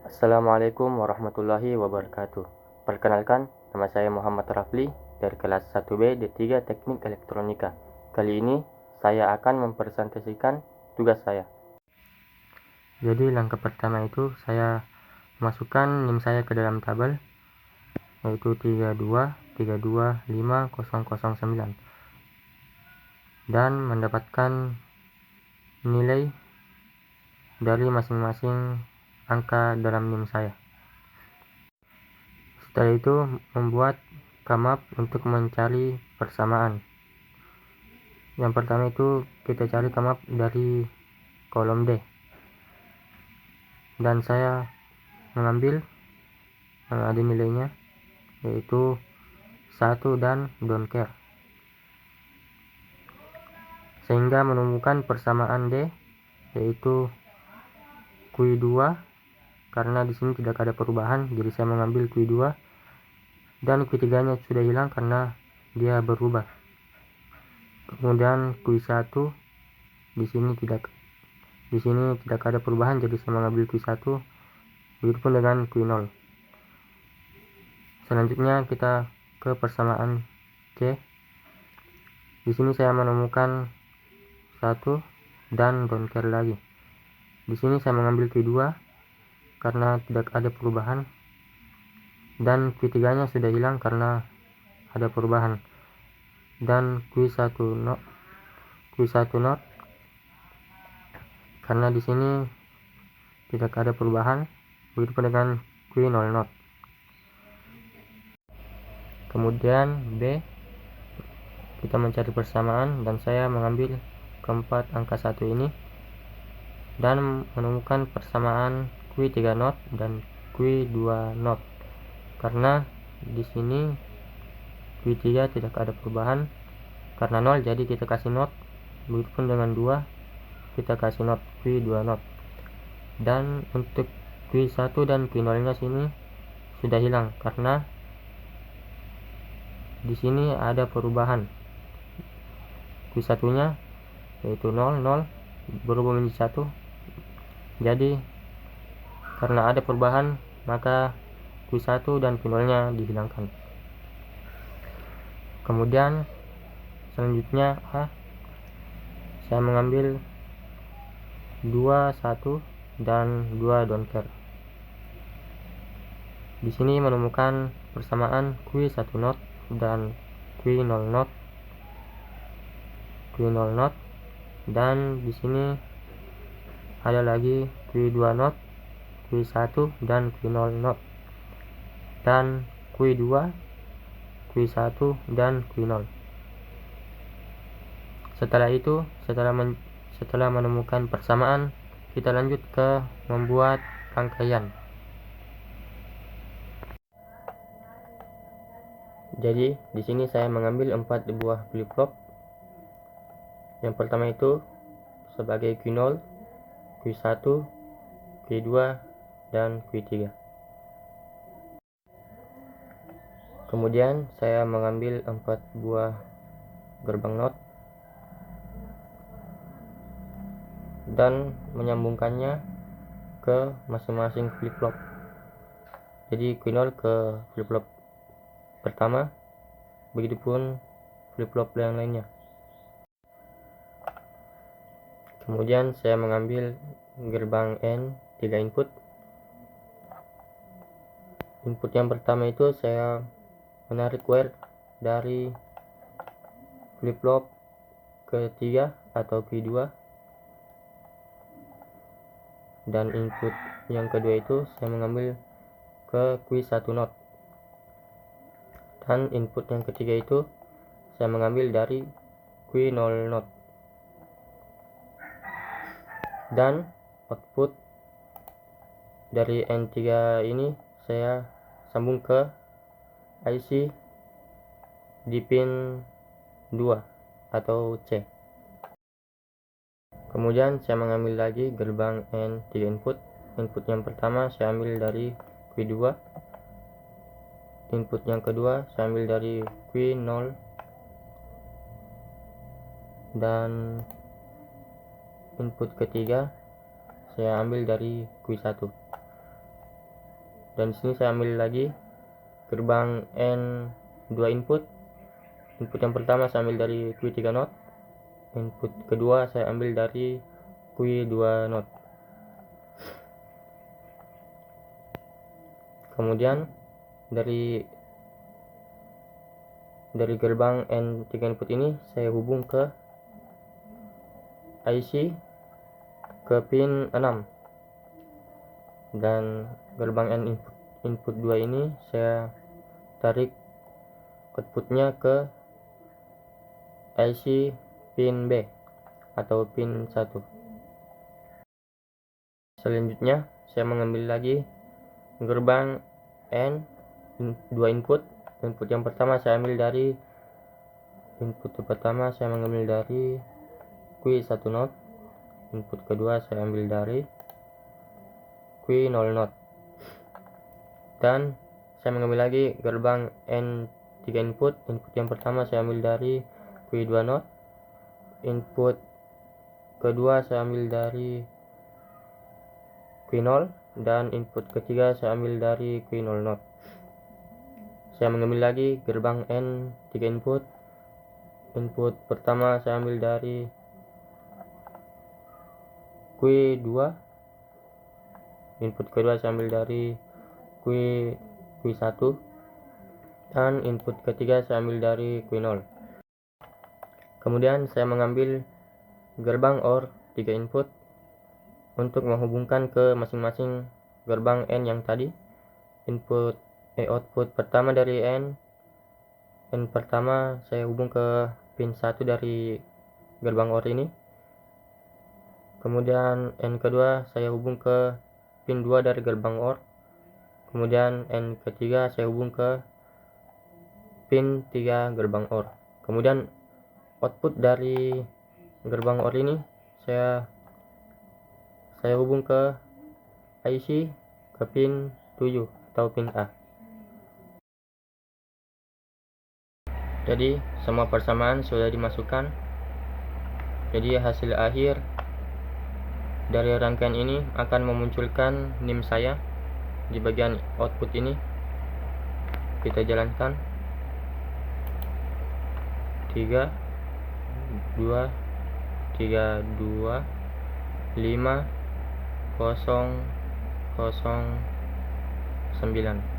Assalamualaikum warahmatullahi wabarakatuh. Perkenalkan, nama saya Muhammad Rafli dari kelas 1B D3 Teknik Elektronika. Kali ini saya akan mempresentasikan tugas saya. Jadi langkah pertama itu saya masukkan NIM saya ke dalam tabel, yaitu 32325009, dan mendapatkan nilai dari masing-masing angka dalam NIM saya. Setelah itu membuat come up untuk mencari persamaan. Yang pertama itu kita cari come up dari kolom D, dan saya mengambil ada nilainya, yaitu 1 dan don't care, sehingga menemukan persamaan D, yaitu Q2, karena di sini tidak ada perubahan, jadi saya mengambil Q2, dan Q3 nya sudah hilang karena dia berubah. Kemudian Q1 di sini tidak ada perubahan, jadi saya mengambil Q1. Begitupun dengan Q0. Selanjutnya kita ke persamaan C. Di sini saya menemukan 1 dan don't care lagi. Di sini saya mengambil Q2 karena tidak ada perubahan, dan Q3 nya sudah hilang karena ada perubahan, dan Q1 not karena di sini tidak ada perubahan. Begitu dengan Q0 not. Kemudian B, kita mencari persamaan, dan saya mengambil keempat angka 1 ini dan menemukan persamaan Q3 not dan Q2 not, karena di sini Q3 tidak ada perubahan karena 0, jadi kita kasih not. Begitupun dengan 2, kita kasih not Q2 not. Dan untuk Q1 dan Q0 nya sini sudah hilang karena di sini ada perubahan. Q1 nya yaitu 0 berubah menjadi 1, jadi karena ada perubahan maka Q1 dan Q0 nya dihilangkan. Kemudian selanjutnya A, saya mengambil 2 1 dan 2 don't care. Di sini menemukan persamaan Q1 not dan Q0 not, dan di sini ada lagi Q2 not, Q1 dan Q0 not, dan Q2, Q1 dan Q0. Setelah itu, setelah menemukan persamaan, kita lanjut ke membuat rangkaian. Jadi di sini saya mengambil 4 buah flip flop. Yang pertama itu sebagai Q0, Q1, Q2 dan Q3. Kemudian saya mengambil 4 buah gerbang not dan menyambungkannya ke masing-masing flip flop. Jadi Q0 ke flip flop pertama, begitupun flip flop yang lainnya. Kemudian saya mengambil gerbang N 3 input. Input yang pertama itu saya menarik wire dari flip flop ketiga atau Q2, dan input yang kedua itu saya mengambil ke Q1 not, dan input yang ketiga itu saya mengambil dari Q0 not, dan output dari N3 ini saya sambung ke IC di pin 2 atau C. Kemudian saya mengambil lagi gerbang N3 input. Input yang pertama saya ambil dari Q2, input yang kedua saya ambil dari Q0, dan input ketiga saya ambil dari Q1. Dan di sini saya ambil lagi gerbang N 2 input. Input yang pertama saya ambil dari Qi 3 not. Input kedua saya ambil dari Qi 2 not. Kemudian dari gerbang N 3 input ini saya hubung ke IC ke pin 6, dan gerbang N input 2 ini saya tarik outputnya ke IC pin B atau pin 1. Selanjutnya saya mengambil lagi gerbang N 2 input. Input yang pertama saya ambil dari Qi 1 not. Input kedua saya ambil dari Qi 0 not. Dan saya mengambil lagi gerbang N 3 input. Input yang pertama saya ambil dari Qi 2 not. Input kedua saya ambil dari Qi 0, dan input ketiga saya ambil dari Qi 0 not. Saya mengambil lagi gerbang N 3 input. Input pertama saya ambil dari Qi 2. Input kedua saya ambil dari Qi 1, dan input ketiga saya ambil dari Qi 0. Kemudian saya mengambil gerbang OR 3 input untuk menghubungkan ke masing-masing gerbang N yang tadi. Output pertama dari N pertama saya hubung ke pin 1 dari gerbang OR ini. Kemudian N kedua saya hubung ke pin 2 dari gerbang OR. Kemudian N ketiga saya hubung ke pin 3 gerbang OR. Kemudian output dari gerbang OR ini saya hubung ke IC ke pin 7 atau pin A. Jadi semua persamaan sudah dimasukkan. Jadi hasil akhir dari rangkaian ini akan memunculkan NIM saya di bagian output ini. Kita jalankan. 3 2 3 2 5 0 0 9.